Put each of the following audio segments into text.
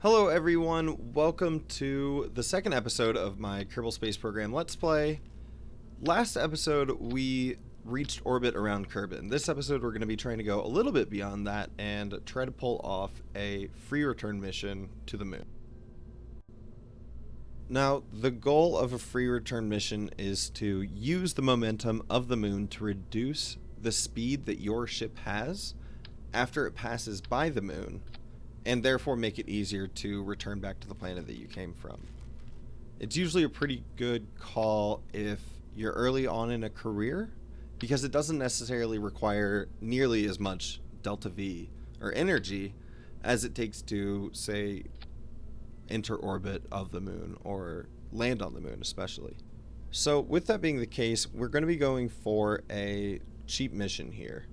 Hello everyone, welcome to the second episode of my Kerbal Space Program Let's Play. Last episode we reached orbit around Kerbin. This episode we're going to be trying to go a little bit beyond that and try to pull off a free return mission to the moon. Now, the goal of a free return mission is to use the momentum of the moon to reduce the speed that your ship has after it passes by the moon, and therefore make it easier to return back to the planet that you came from. It's usually a pretty good call if you're early on in a career, because it doesn't necessarily require nearly as much delta V or energy as it takes to, say, enter orbit of the moon or land on the moon especially. So with that being the case, we're going to be going for a cheap mission here.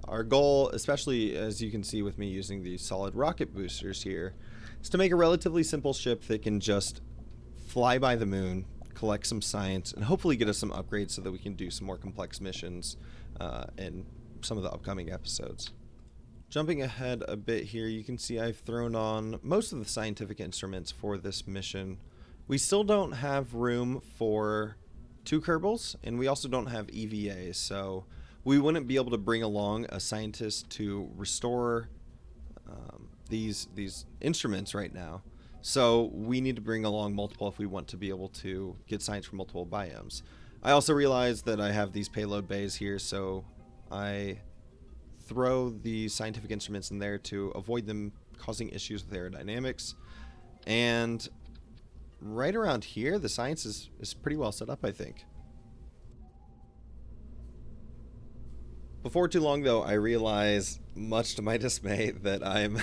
Our goal, especially as you can see with me using these solid rocket boosters here, is to make a relatively simple ship that can just fly by the moon, collect some science, and hopefully get us some upgrades so that we can do some more complex missions in some of the upcoming episodes. Jumping ahead a bit here, you can see I've thrown on most of the scientific instruments for this mission. We still don't have room for 2 Kerbals, and we also don't have EVA, so we wouldn't be able to bring along a scientist to restore these instruments right now. So we need to bring along multiple if we want to be able to get science from multiple biomes. I also realized that I have these payload bays here, so I throw the scientific instruments in there to avoid them causing issues with aerodynamics. And right around here, the science is pretty well set up, I think. Before too long, though, I realize, much to my dismay, that I'm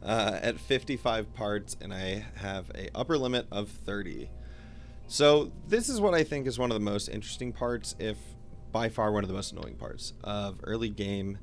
at 55 parts and I have a upper limit of 30. So this is what I think is one of the most interesting parts, if by far one of the most annoying parts of early game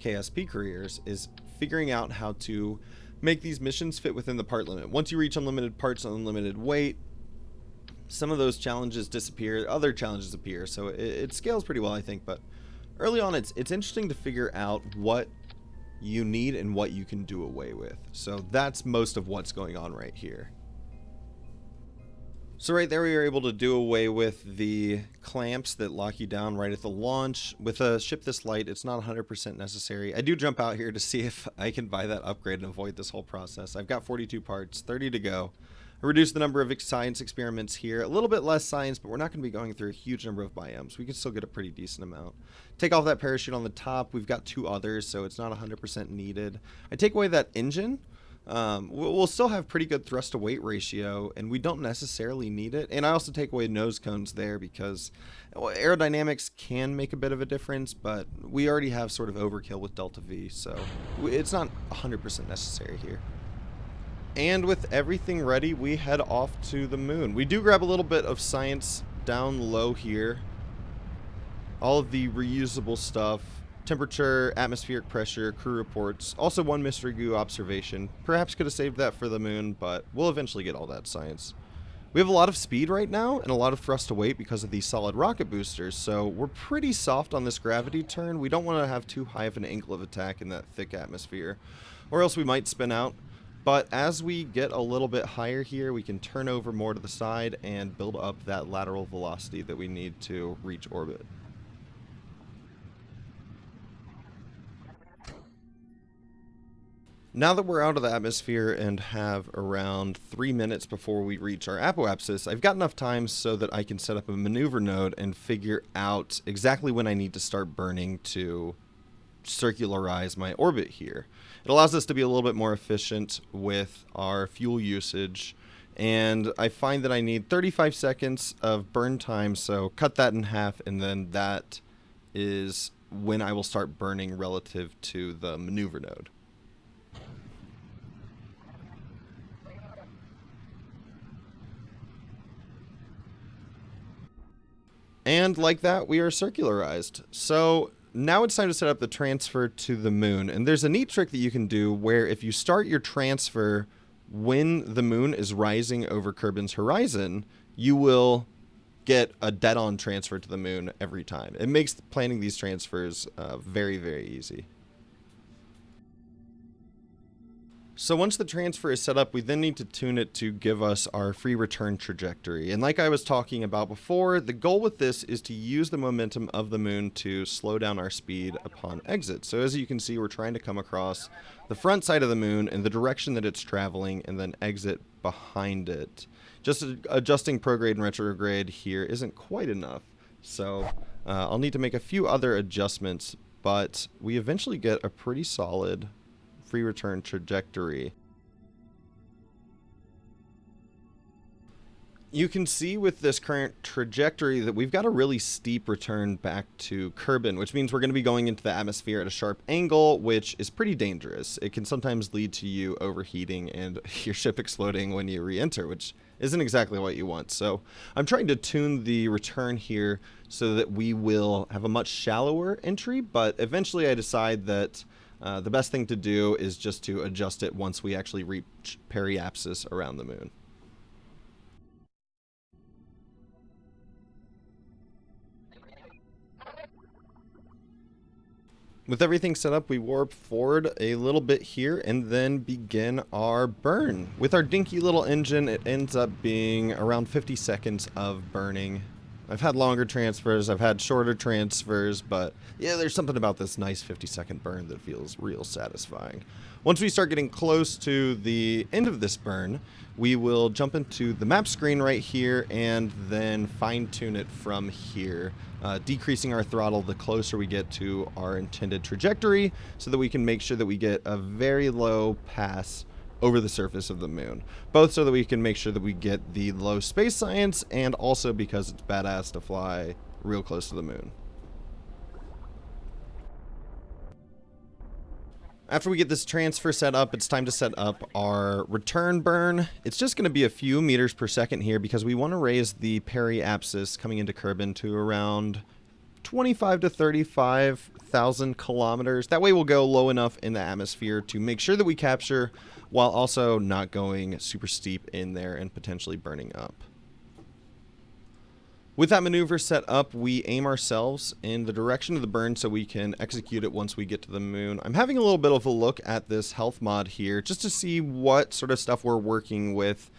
KSP careers, is figuring out how to make these missions fit within the part limit. Once you reach unlimited parts and unlimited weight, some of those challenges disappear, other challenges appear, so it scales pretty well, I think. But early on, it's interesting to figure out what you need and what you can do away with. So that's most of what's going on right here. So right there, we were able to do away with the clamps that lock you down right at the launch. With a ship this light, it's not 100% necessary. I do jump out here to see if I can buy that upgrade and avoid this whole process. I've got 42 parts, 30 to go. I reduced the number of science experiments here. A little bit less science, but we're not going to be going through a huge number of biomes. We can still get a pretty decent amount. Take off that parachute on the top. We've got 2 others, so it's not 100% needed. I take away that engine. We'll still have pretty good thrust to weight ratio, and we don't necessarily need it. And I also take away nose cones there because aerodynamics can make a bit of a difference, but we already have sort of overkill with delta V, so it's not 100% necessary here. And with everything ready, we head off to the moon. We do grab a little bit of science down low here. All of the reusable stuff. Temperature, atmospheric pressure, crew reports. Also 1 mystery goo observation. Perhaps could have saved that for the moon, but we'll eventually get all that science. We have a lot of speed right now and a lot of thrust to weight because of these solid rocket boosters, so we're pretty soft on this gravity turn. We don't want to have too high of an angle of attack in that thick atmosphere, or else we might spin out. But as we get a little bit higher here, we can turn over more to the side and build up that lateral velocity that we need to reach orbit. Now that we're out of the atmosphere and have around 3 minutes before we reach our apoapsis, I've got enough time so that I can set up a maneuver node and figure out exactly when I need to start burning to circularize my orbit here. It allows us to be a little bit more efficient with our fuel usage, and I find that I need 35 seconds of burn time, so cut that in half, and then that is when I will start burning relative to the maneuver node. And like that, we are circularized. So now it's time to set up the transfer to the moon. And there's a neat trick that you can do where if you start your transfer when the moon is rising over Kerbin's horizon, you will get a dead-on transfer to the moon every time. It makes planning these transfers very, very easy. So once the transfer is set up, we then need to tune it to give us our free return trajectory. And like I was talking about before, the goal with this is to use the momentum of the moon to slow down our speed upon exit. So as you can see, we're trying to come across the front side of the moon in the direction that it's traveling and then exit behind it. Just adjusting prograde and retrograde here isn't quite enough. So I'll need to make a few other adjustments, but we eventually get a pretty solid free return trajectory. You can see with this current trajectory that we've got a really steep return back to Kerbin, which means we're going to be going into the atmosphere at a sharp angle, which is pretty dangerous. It can sometimes lead to you overheating and your ship exploding when you re-enter, which isn't exactly what you want. So I'm trying to tune the return here so that we will have a much shallower entry, but eventually I decide that the best thing to do is just to adjust it once we actually reach periapsis around the moon. With everything set up, we warp forward a little bit here and then begin our burn. With our dinky little engine, it ends up being around 50 seconds of burning. I've had longer transfers, I've had shorter transfers, but yeah, there's something about this nice 50-second burn that feels real satisfying. Once we start getting close to the end of this burn, we will jump into the map screen right here and then fine-tune it from here, decreasing our throttle the closer we get to our intended trajectory so that we can make sure that we get a very low pass over the surface of the moon, both so that we can make sure that we get the low space science and also because it's badass to fly real close to the moon. After we get this transfer set up, it's time to set up our return burn. It's just going to be a few meters per second here because we want to raise the periapsis coming into Kerbin to around 25 to 35,000 kilometers. That way we'll go low enough in the atmosphere to make sure that we capture while also not going super steep in there and potentially burning up. With that maneuver set up, we aim ourselves in the direction of the burn so we can execute it once we get to the moon. I'm having a little bit of a look at this health mod here just to see what sort of stuff we're working with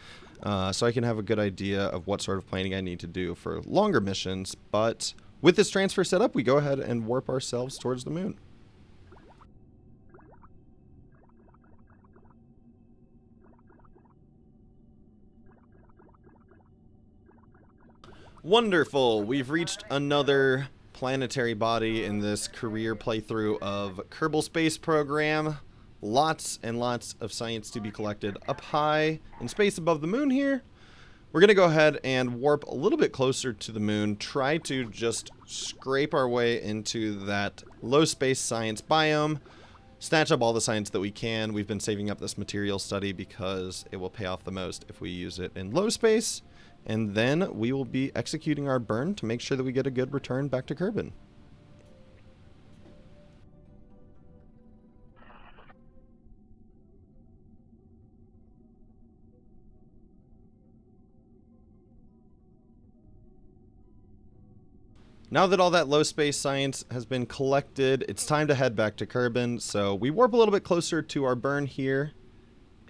so I can have a good idea of what sort of planning I need to do for longer missions. But with this transfer set up, we go ahead and warp ourselves towards the moon. Wonderful! We've reached another planetary body in this career playthrough of Kerbal Space Program. Lots and lots of science to be collected up high in space above the moon here. We're going to go ahead and warp a little bit closer to the moon, try to just scrape our way into that low space science biome, snatch up all the science that we can. We've been saving up this material study because it will pay off the most if we use it in low space. And then we will be executing our burn to make sure that we get a good return back to Kerbin. Now that all that low space science has been collected, it's time to head back to Kerbin. So we warp a little bit closer to our burn here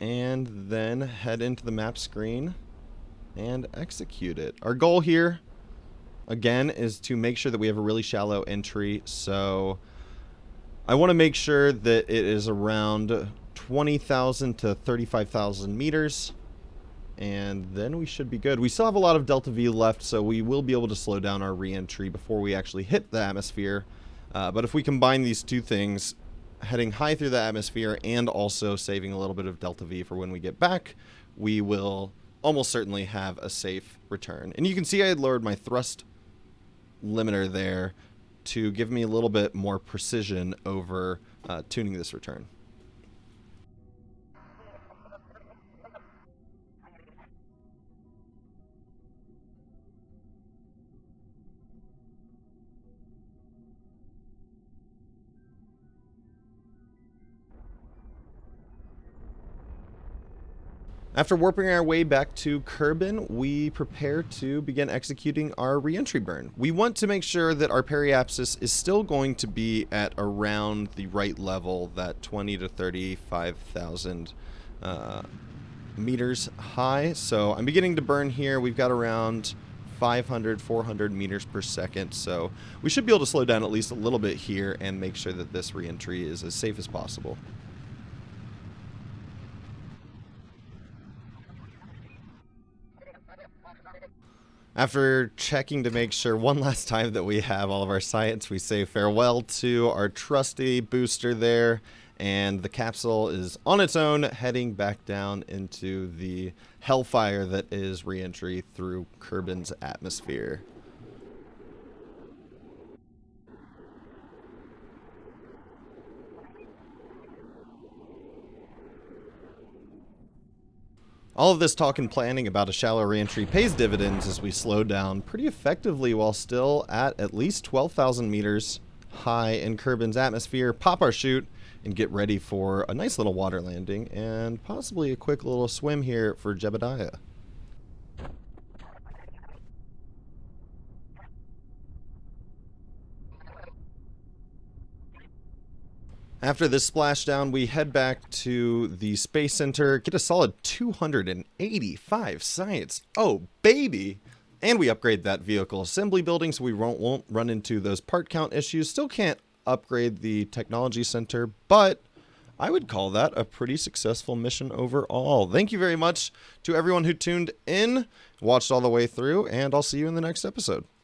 and then head into the map screen and execute it. Our goal here, again, is to make sure that we have a really shallow entry. So I want to make sure that it is around 20,000 to 35,000 meters. And then we should be good. We still have a lot of delta V left, so we will be able to slow down our re-entry before we actually hit the atmosphere. But if we combine these two things, heading high through the atmosphere and also saving a little bit of delta V for when we get back, we will almost certainly have a safe return. And you can see I had lowered my thrust limiter there to give me a little bit more precision over tuning this return. After warping our way back to Kerbin, we prepare to begin executing our reentry burn. We want to make sure that our periapsis is still going to be at around the right level, that 20 to 35,000 meters high. So I'm beginning to burn here. We've got around 500, 400 meters per second. So we should be able to slow down at least a little bit here and make sure that this reentry is as safe as possible. After checking to make sure one last time that we have all of our science, we say farewell to our trusty booster there, and the capsule is on its own, heading back down into the hellfire that is reentry through Kerbin's atmosphere. All of this talk and planning about a shallow reentry pays dividends as we slow down pretty effectively while still at least 12,000 meters high in Kerbin's atmosphere, pop our chute, and get ready for a nice little water landing and possibly a quick little swim here for Jebediah. After this splashdown, we head back to the Space Center, get a solid 285 science. Oh, baby! And we upgrade that vehicle assembly building so we won't run into those part count issues. Still can't upgrade the technology center, but I would call that a pretty successful mission overall. Thank you very much to everyone who tuned in, watched all the way through, and I'll see you in the next episode.